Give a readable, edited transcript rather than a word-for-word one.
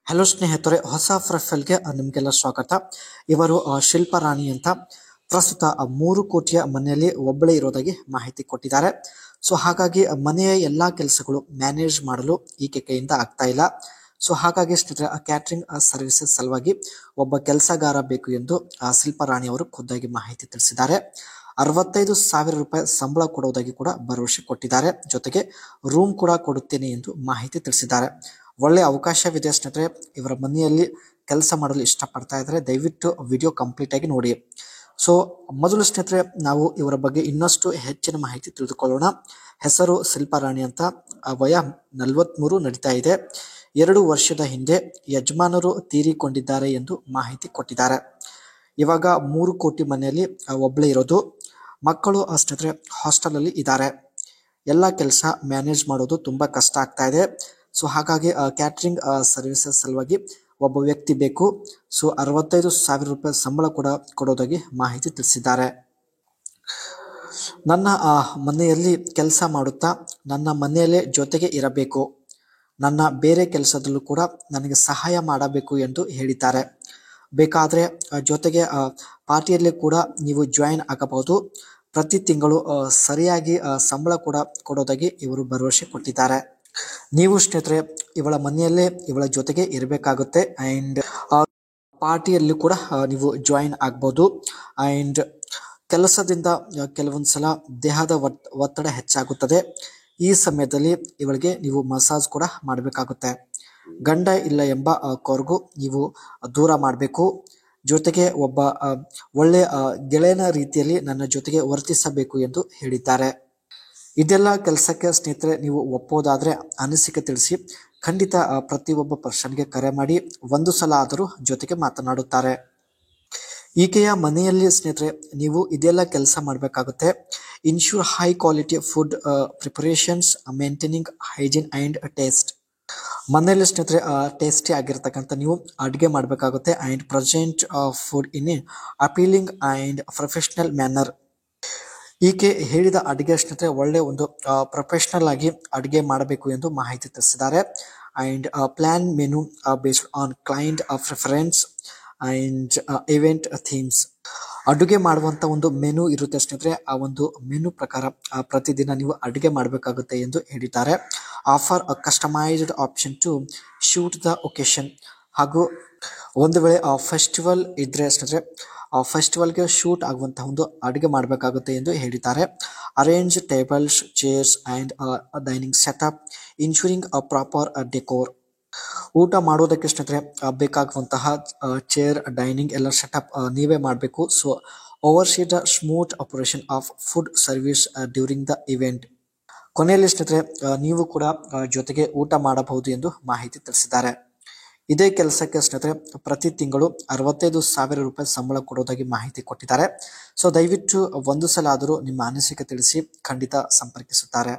Hello ಸ್ನೇಹಿತರೆ, ಹೊಸ ಪ್ರೊಫೈಲ್ಗೆ ನಿಮಗೆಲ್ಲ ಸ್ವಾಗತ. ಇವರು ಶಿಲ್ಪಾ ರಾಣಿ ಅಂತ ಪ್ರಸ್ತುತ 3 ಕೋಟಿಯ ಮನೆಯಲ್ಲಿ ಒಬ್ಬಳೇ ಇರೋದಾಗಿ ಮಾಹಿತಿ ಕೊಟ್ಟಿದ್ದಾರೆ. ಸೊ ಹಾಗಾಗಿ ಮನೆಯ ಎಲ್ಲಾ ಕೆಲಸಗಳು ಮ್ಯಾನೇಜ್ ಮಾಡಲು ಈಕೆ ಕೈಯಿಂದ ಆಗ್ತಾ ಇಲ್ಲ. ಸೊ ಹಾಗಾಗಿ ಸ್ನೇಹಿತರೆ, ಕ್ಯಾಟರಿಂಗ್ ಸರ್ವಿಸಸ್ ಸಲುವಾಗಿ ಒಬ್ಬ ಕೆಲಸಗಾರ ಬೇಕು ಎಂದು ಶಿಲ್ಪಾ ರಾಣಿ ಅವರು ಖುದ್ದಾಗಿ ಮಾಹಿತಿ ತಿಳಿಸಿದ್ದಾರೆ. 65,000 ರೂಪಾಯಿ ಸಂಬಳ ಕೊಡುವುದಾಗಿ ಕೂಡ ಭರವಸೆ ಕೊಟ್ಟಿದ್ದಾರೆ. ಜೊತೆಗೆ ರೂಮ್ ಕೂಡ ಕೊಡುತ್ತೇನೆ ಎಂದು ಮಾಹಿತಿ ತಿಳಿಸಿದ್ದಾರೆ. ಒಳ್ಳೆ ಅವಕಾಶವಿದೆ ಸ್ನೇಹಿತರೆ. ಇವರ ಮನೆಯಲ್ಲಿ ಕೆಲಸ ಮಾಡಲು ಇಷ್ಟಪಡ್ತಾ ಇದ್ದಾರೆ. ದಯವಿಟ್ಟು ವಿಡಿಯೋ ಕಂಪ್ಲೀಟ್ ಆಗಿ ನೋಡಿ. ಸೊ ಮೊದಲು ಸ್ನೇಹಿತರೆ, ನಾವು ಇವರ ಬಗ್ಗೆ ಇನ್ನಷ್ಟು ಹೆಚ್ಚಿನ ಮಾಹಿತಿ ತಿಳಿದುಕೊಳ್ಳೋಣ. ಹೆಸರು ಶಿಲ್ಪಾ ರಾಣಿ ಅಂತ, ವಯ 43 ನಡೀತಾ ಇದೆ. 2 ವರ್ಷದ ಹಿಂದೆ ಯಜಮಾನರು ತೀರಿಕೊಂಡಿದ್ದಾರೆ ಎಂದು ಮಾಹಿತಿ ಕೊಟ್ಟಿದ್ದಾರೆ. ಇವಾಗ 3 ಕೋಟಿ ಮನೆಯಲ್ಲಿ ಒಬ್ಬಳೇ ಇರೋದು. ಮಕ್ಕಳು ಸ್ನೇಹಿತರೆ ಹಾಸ್ಟೆಲ್ ಅಲ್ಲಿ ಇದ್ದಾರೆ. ಎಲ್ಲ ಕೆಲಸ ಮ್ಯಾನೇಜ್ ಮಾಡೋದು ತುಂಬಾ ಕಷ್ಟ ಆಗ್ತಾ ಇದೆ. ಸೊ ಹಾಗಾಗಿ ಕ್ಯಾಟರಿಂಗ್ ಸರ್ವಿಸಸ್ ಸಲುವಾಗಿ ಒಬ್ಬ ವ್ಯಕ್ತಿ ಬೇಕು. ಸೊ 65,000 ರೂಪಾಯಿ ಸಂಬಳ ಕೂಡ ಕೊಡೋದಾಗಿ ಮಾಹಿತಿ ತಿಳಿಸಿದ್ದಾರೆ. ನನ್ನ ಮನೆಯಲ್ಲಿ ಕೆಲಸ ಮಾಡುತ್ತಾ ನನ್ನ ಮನೆಯಲ್ಲೇ ಜೊತೆಗೆ ಇರಬೇಕು. ನನ್ನ ಬೇರೆ ಕೆಲಸದಲ್ಲೂ ಕೂಡ ನನಗೆ ಸಹಾಯ ಮಾಡಬೇಕು ಎಂದು ಹೇಳಿದ್ದಾರೆ. ಬೇಕಾದರೆ ಜೊತೆಗೆ ಪಾರ್ಟಿಯಲ್ಲಿ ಕೂಡ ನೀವು ಜಾಯಿನ್ ಆಗಬಹುದು. ಪ್ರತಿ ತಿಂಗಳು ಸರಿಯಾಗಿ ಸಂಬಳ ಕೂಡ ಕೊಡೋದಾಗಿ ಇವರು ಭರವಸೆ ಕೊಟ್ಟಿದ್ದಾರೆ. ನೀವು ಸ್ನೇಹಿತರೆ ಇವಳ ಮನೆಯಲ್ಲೇ ಇವಳ ಜೊತೆಗೆ ಇರಬೇಕಾಗುತ್ತೆ. ಅಂಡ್ ಪಾರ್ಟಿಯಲ್ಲಿ ಕೂಡ ನೀವು ಜಾಯಿನ್ ಆಗ್ಬೋದು. ಅಂಡ್ ಕೆಲಸದಿಂದ ಕೆಲವೊಂದ್ಸಲ ದೇಹದ ಒತ್ತಡ ಹೆಚ್ಚಾಗುತ್ತದೆ. ಈ ಸಮಯದಲ್ಲಿ ಇವಳಿಗೆ ನೀವು ಮಸಾಜ್ ಕೂಡ ಮಾಡಬೇಕಾಗುತ್ತೆ. ಗಂಡ ಇಲ್ಲ ಎಂಬ ಕೊರಗು ನೀವು ದೂರ ಮಾಡಬೇಕು. ಜೊತೆಗೆ ಒಬ್ಬ ಒಳ್ಳೆಯ ಗೆಳೆಯನ ರೀತಿಯಲ್ಲಿ ನನ್ನ ಜೊತೆಗೆ ವರ್ತಿಸಬೇಕು ಎಂದು ಹೇಳಿದ್ದಾರೆ. ಇದೆಲ್ಲ ಕೆಲಸಕ್ಕೆ ಸ್ನೇಹಿತರೆ ನೀವು ಒಪ್ಪೋದಾದ್ರೆ ಅನಿಸಿಕೆ ತಿಳಿಸಿ. ಖಂಡಿತ ಪ್ರತಿಯೊಬ್ಬ ಪರ್ಸನ್ಗೆ ಕರೆ ಮಾಡಿ ಒಂದು ಸಲ ಆದರೂ ಜೊತೆಗೆ ಮಾತನಾಡುತ್ತಾರೆ. ಈಕೆಯ ಮನೆಯಲ್ಲಿ ಸ್ನೇಹಿತರೆ ನೀವು ಇದೆಲ್ಲ ಕೆಲಸ ಮಾಡಬೇಕಾಗುತ್ತೆ. Insure high quality food preparations, maintaining hygiene and taste. ಮನೆಯಲ್ಲಿ ಸ್ನೇಹಿತರೆ ಟೇಸ್ಟಿ ಆಗಿರ್ತಕ್ಕಂಥ ನೀವು ಅಡುಗೆ ಮಾಡಬೇಕಾಗುತ್ತೆ. And present food in a appealing and professional manner. ಈಕೆ ಹೇಳಿದ ಅಡುಗೆ ಸ್ನೇಹಿತರೆ ಒಳ್ಳೆ ಒಂದು ಪ್ರೊಫೆಷನಲ್ ಆಗಿ ಅಡುಗೆ ಮಾಡಬೇಕು ಎಂದು ಮಾಹಿತಿ ತಿಳಿಸಿದ್ದಾರೆ. And plan menu based on client preference and event themes. ಅಡುಗೆ ಮಾಡುವಂತ ಒಂದು ಮೆನು ಇರುತ್ತೆ ಸ್ನೇಹಿತರೆ. ಆ ಒಂದು ಮೆನು ಪ್ರಕಾರ ಪ್ರತಿದಿನ ನೀವು ಅಡುಗೆ ಮಾಡಬೇಕಾಗುತ್ತೆ ಎಂದು ಹೇಳಿದ್ದಾರೆ. Offer customized option to shoot the occasion. ಹಾಗೂ ಒಂದು ವೇಳೆ ಫೆಸ್ಟಿವಲ್ ಇದ್ರೆ ಸ್ನೇಹಿತರೆ ಫೆಸ್ಟಿವಲ್ಗೆ ಶೂಟ್ ಆಗುವಂತಹ ಒಂದು ಅಡುಗೆ ಮಾಡಬೇಕಾಗುತ್ತೆ ಎಂದು ಹೇಳಿದ್ದಾರೆ. Arrange tables, chairs and dining setup, insuring proper decor. ಊಟ ಮಾಡೋದಕ್ಕೆ ಸ್ನೇಹಿತರೆ ಬೇಕಾಗುವಂತಹ ಚೇರ್, ಡೈನಿಂಗ್ ಎಲ್ಲ ಸೆಟಪ್ ನೀವೇ ಮಾಡಬೇಕು. So oversee the smooth operation of food service during the event. ಕೊನೆಯಲ್ಲಿ ಸ್ನೇಹಿತರೆ ನೀವು ಕೂಡ ಜೊತೆಗೆ ಊಟ ಮಾಡಬಹುದು ಎಂದು ಮಾಹಿತಿ ತಿಳಿಸಿದ್ದಾರೆ. ಇದೇ ಕೆಲಸಕ್ಕೆ ಸ್ನೇಹಿತರೆ ಪ್ರತಿ ತಿಂಗಳು 65,000 ರೂಪಾಯಿ ಸಂಬಳ ಕೊಡೋದಾಗಿ ಮಾಹಿತಿ ಕೊಟ್ಟಿದ್ದಾರೆ. ಸೊ ದಯವಿಟ್ಟು ಒಂದು ಸಲ ಆದರೂ ನಿಮ್ಮ ಅನಿಸಿಕೆ ತಿಳಿಸಿ. ಖಂಡಿತ ಸಂಪರ್ಕಿಸುತ್ತಾರೆ.